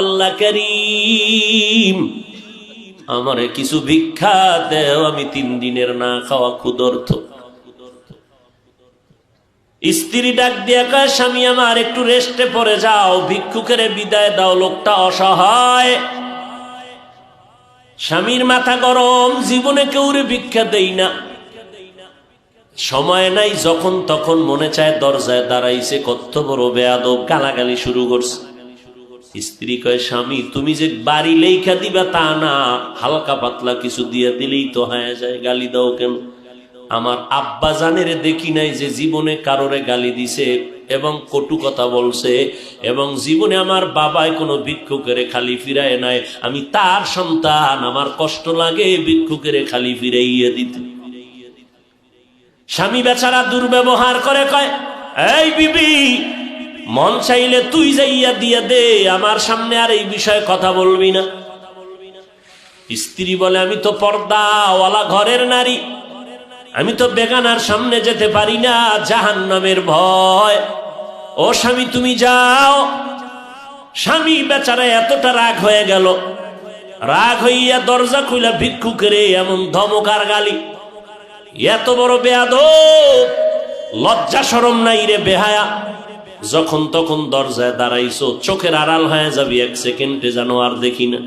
আল্লাহ করিম, আমারে কিছু ভিক্ষা দেও, আমি 3 দিনের না খাওয়া ক্ষুধার্ত। স্ত্রী ডাক দিয়া কয়, স্বামী আমার একটু রেস্টে পড়ে যাও, ভিক্ষুকের বিদায় দাও, লোকটা অসহায়। স্বামীর মাথা গরম, জীবনে কেউরে ভিক্ষা দেই না, সময় নাই, যখন তখন মনে চায় দরজায় দাঁড়াইছে, কত বড় বেয়াদব, গালাগালি শুরু করছে। স্ত্রী কয়, স্বামী তুমি যে বাড়ি লেখা দিবা তা না, হালকা পাতলা কিছু দিয়ে দিলেই তো হয়ে যায়, গালি দাও কেন? আমার আব্বা জানের দেখি নাই যে জীবনে কারোরে গালি দিছে এবং কটু কথা বলছে, এবং জীবনে আমার বাবাই কোনো ভিক্ষুকের খালি ফিরায় নাই। আমি তার সন্তান, আমার কষ্ট লাগে ভিক্ষুকের খালি ফিরাইয়া দিতে। স্বামী বেচারা দুর্ব্যবহার করে, কয়, এই বিবি, মন চাইলে তুই যাইয়া দিয়া দে, আমার সামনে আর এই বিষয়ে কথা বলবি না। স্ত্রী বলে, আমি তো পর্দাওয়ালা ঘরের নারী, আমি তো বেগানার সামনে যেতে পারি না, জাহান্নামের ভয়। ও স্বামী তুমি যাও। স্বামী বেচারা এতটা রাগ হয়ে গেল, রাগ হইয়া দরজা খুলে ভিক্ষুকের এমন ধমক আর গালি, এত বড় বেয়াদব, লজ্জা শরম নাই রে বেহায়া, যখন তখন দরজায় দাঁড়াইছো, চোখের আড়াল হয়ে যাবি, 1 সেকেন্ডে যেন আর দেখি না।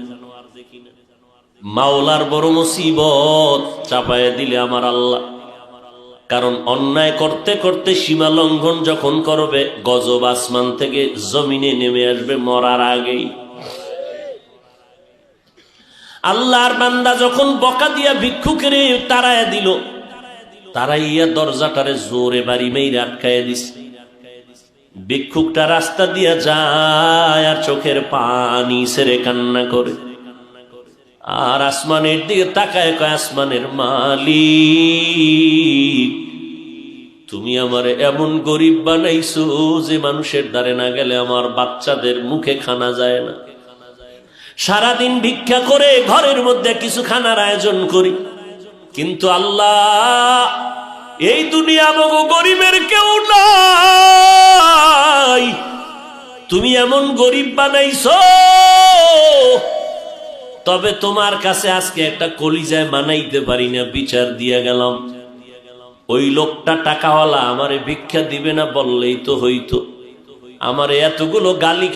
মাওলার বড় মুসিবত চাপায় দিলে আমার আল্লাহ। কারণ অন্যায় করতে করতে সীমা লঙ্ঘন যখন করবে, গজব আসমান থেকে জমিনে নেমে আসবে মরার আগেই। আল্লাহর বান্দা যখন বকা দিয়া ভিক্ষুকের তাড়াইয়া দিল, তাড়াইয়া দরজাটারে জোরে বাড়ি মেরে আটকাইয়া দিছে। ভিক্ষুকটা রাস্তা দিয়া যায় আর চোখের পানি ছেড়ে কান্না করে, আর আসমানের দিকে তাকায়, কয়, আসমানের মালিক, তুমি আমারে এমন গরিব বানাইছো যে মানুষের দ্বারে না গেলে আমার বাচ্চাদের মুখে খানা যায় না। সারাদিন ভিক্ষা করে ঘরের মধ্যে কিছু খানার আয়োজন করি, কিন্তু আল্লাহ, এই দুনিয়া মগো গরিবের কেউ নাই, তুমি এমন গরিব বানাইছো, তবে তোমার কাছে আজকে একটা কলিজায় মানাইতে পারি না, বিচার দিয়া গেলাম। ওই লোকটা টাকাওয়ালা আমারে ভিক্ষা দিবে না বললেই তো হইতো, আমারে এতগুলো গালি